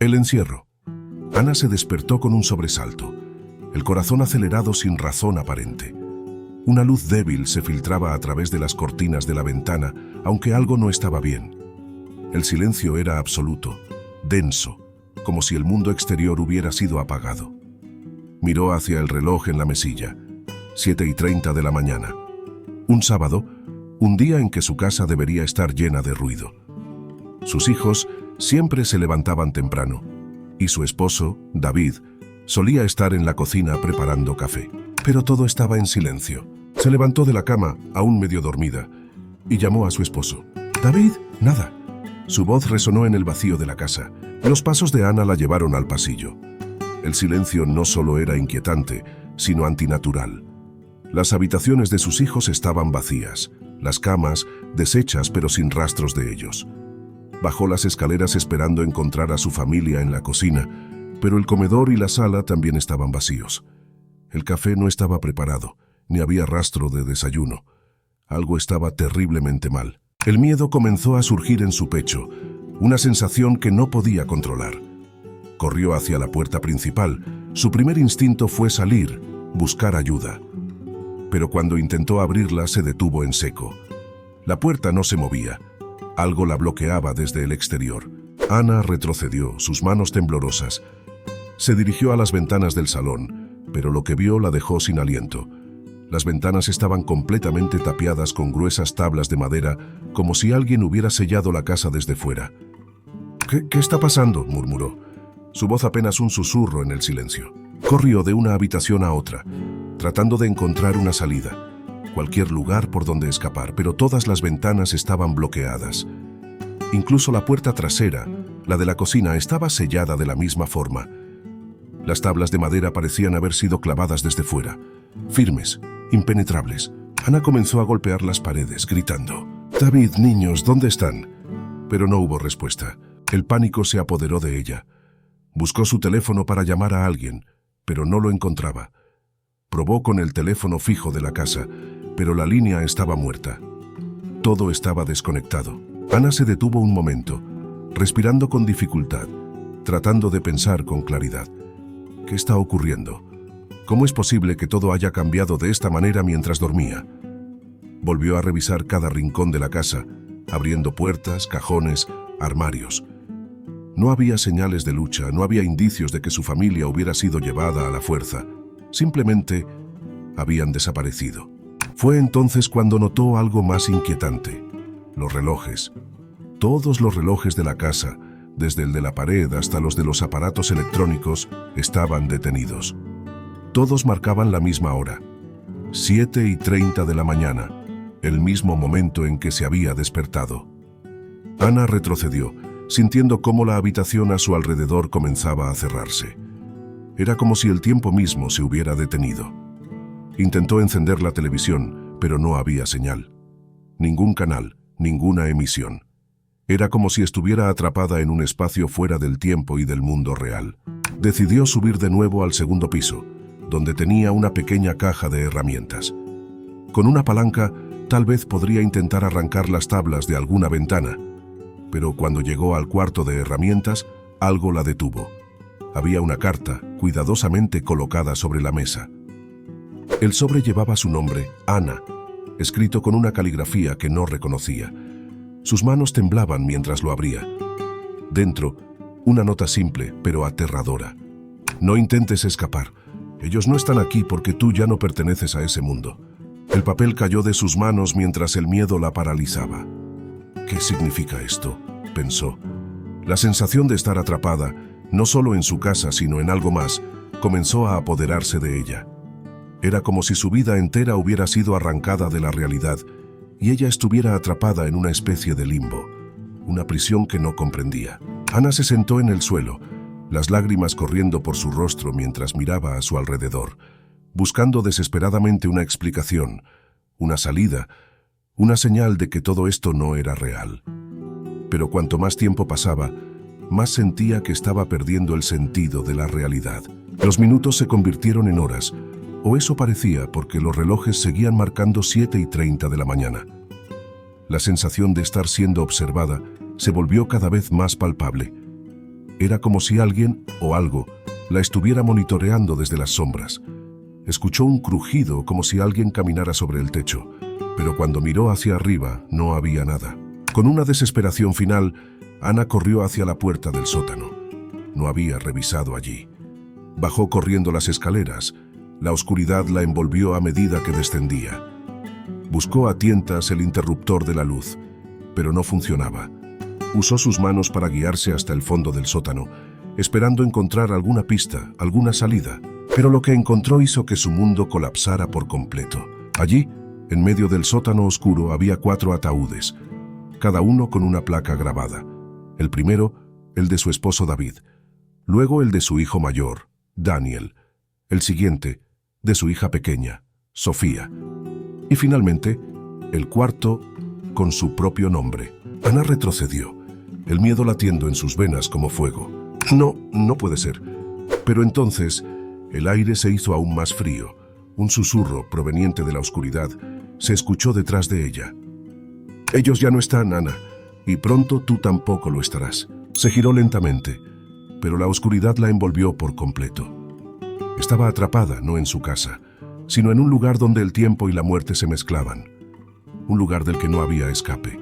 El encierro. Ana se despertó con un sobresalto, el corazón acelerado sin razón aparente. Una luz débil se filtraba a través de las cortinas de la ventana, aunque algo no estaba bien. El silencio era absoluto, denso, como si el mundo exterior hubiera sido apagado. Miró hacia el reloj en la mesilla, 7:30 de la mañana. Un sábado, un día en que su casa debería estar llena de ruido. Sus hijos siempre se levantaban temprano, y su esposo, David, solía estar en la cocina preparando café. Pero todo estaba en silencio. Se levantó de la cama, aún medio dormida, y llamó a su esposo. «David, nada». Su voz resonó en el vacío de la casa. Los pasos de Ana la llevaron al pasillo. El silencio no solo era inquietante, sino antinatural. Las habitaciones de sus hijos estaban vacías, las camas deshechas pero sin rastros de ellos. Bajó las escaleras esperando encontrar a su familia en la cocina, pero el comedor y la sala también estaban vacíos. El café no estaba preparado, ni había rastro de desayuno. Algo estaba terriblemente mal. El miedo comenzó a surgir en su pecho, una sensación que no podía controlar. Corrió hacia la puerta principal. Su primer instinto fue salir, buscar ayuda. Pero cuando intentó abrirla, se detuvo en seco. La puerta no se movía. Algo la bloqueaba desde el exterior. Ana retrocedió, sus manos temblorosas. Se dirigió a las ventanas del salón, pero lo que vio la dejó sin aliento. Las ventanas estaban completamente tapiadas con gruesas tablas de madera, como si alguien hubiera sellado la casa desde fuera. ¿Qué está pasando?», murmuró. Su voz apenas un susurro en el silencio. Corrió de una habitación a otra, tratando de encontrar una salida, cualquier lugar por donde escapar, pero todas las ventanas estaban bloqueadas. Incluso la puerta trasera, la de la cocina, estaba sellada de la misma forma. Las tablas de madera parecían haber sido clavadas desde fuera, firmes, impenetrables. Ana comenzó a golpear las paredes, gritando: «David, niños, ¿dónde están?». Pero no hubo respuesta. El pánico se apoderó de ella. Buscó su teléfono para llamar a alguien, pero no lo encontraba. Probó con el teléfono fijo de la casa, pero la línea estaba muerta. Todo estaba desconectado. Ana se detuvo un momento, respirando con dificultad, tratando de pensar con claridad. ¿Qué está ocurriendo? ¿Cómo es posible que todo haya cambiado de esta manera mientras dormía? Volvió a revisar cada rincón de la casa, abriendo puertas, cajones, armarios. No había señales de lucha, no había indicios de que su familia hubiera sido llevada a la fuerza. Simplemente habían desaparecido. Fue entonces cuando notó algo más inquietante: los relojes. Todos los relojes de la casa, desde el de la pared hasta los de los aparatos electrónicos, estaban detenidos. Todos marcaban la misma hora, 7:30 de la mañana, el mismo momento en que se había despertado. Ana retrocedió, sintiendo cómo la habitación a su alrededor comenzaba a cerrarse. Era como si el tiempo mismo se hubiera detenido. Intentó encender la televisión, pero no había señal. Ningún canal, ninguna emisión. Era como si estuviera atrapada en un espacio fuera del tiempo y del mundo real. Decidió subir de nuevo al segundo piso, donde tenía una pequeña caja de herramientas. Con una palanca, tal vez podría intentar arrancar las tablas de alguna ventana, pero cuando llegó al cuarto de herramientas, algo la detuvo. Había una carta, cuidadosamente colocada sobre la mesa. El sobre llevaba su nombre, Ana, escrito con una caligrafía que no reconocía. Sus manos temblaban mientras lo abría. Dentro, una nota simple, pero aterradora. «No intentes escapar. Ellos no están aquí porque tú ya no perteneces a ese mundo». El papel cayó de sus manos mientras el miedo la paralizaba. «¿Qué significa esto?», pensó. La sensación de estar atrapada, no solo en su casa sino en algo más, comenzó a apoderarse de ella. Era como si su vida entera hubiera sido arrancada de la realidad y ella estuviera atrapada en una especie de limbo, una prisión que no comprendía. Ana se sentó en el suelo, las lágrimas corriendo por su rostro mientras miraba a su alrededor, buscando desesperadamente una explicación, una salida, una señal de que todo esto no era real. Pero cuanto más tiempo pasaba, más sentía que estaba perdiendo el sentido de la realidad. Los minutos se convirtieron en horas, o eso parecía, porque los relojes seguían marcando 7:30 de la mañana. La sensación de estar siendo observada se volvió cada vez más palpable. Era como si alguien o algo la estuviera monitoreando desde las sombras. Escuchó un crujido como si alguien caminara sobre el techo, pero cuando miró hacia arriba no había nada. Con una desesperación final, Ana corrió hacia la puerta del sótano. No había revisado allí. Bajó corriendo las escaleras. La oscuridad la envolvió a medida que descendía. Buscó a tientas el interruptor de la luz, pero no funcionaba. Usó sus manos para guiarse hasta el fondo del sótano, esperando encontrar alguna pista, alguna salida. Pero lo que encontró hizo que su mundo colapsara por completo. Allí, en medio del sótano oscuro, había 4 ataúdes, cada uno con una placa grabada. El primero, el de su esposo David. Luego el de su hijo mayor, Daniel. El siguiente, de su hija pequeña, Sofía. Y finalmente, el cuarto, con su propio nombre. Ana retrocedió, el miedo latiendo en sus venas como fuego. No puede ser. Pero entonces, el aire se hizo aún más frío. Un susurro proveniente de la oscuridad se escuchó detrás de ella. Ellos ya no están, Ana, y pronto tú tampoco lo estarás. Se giró lentamente, pero la oscuridad la envolvió por completo. Estaba atrapada no en su casa, sino en un lugar donde el tiempo y la muerte se mezclaban. Un lugar del que no había escape.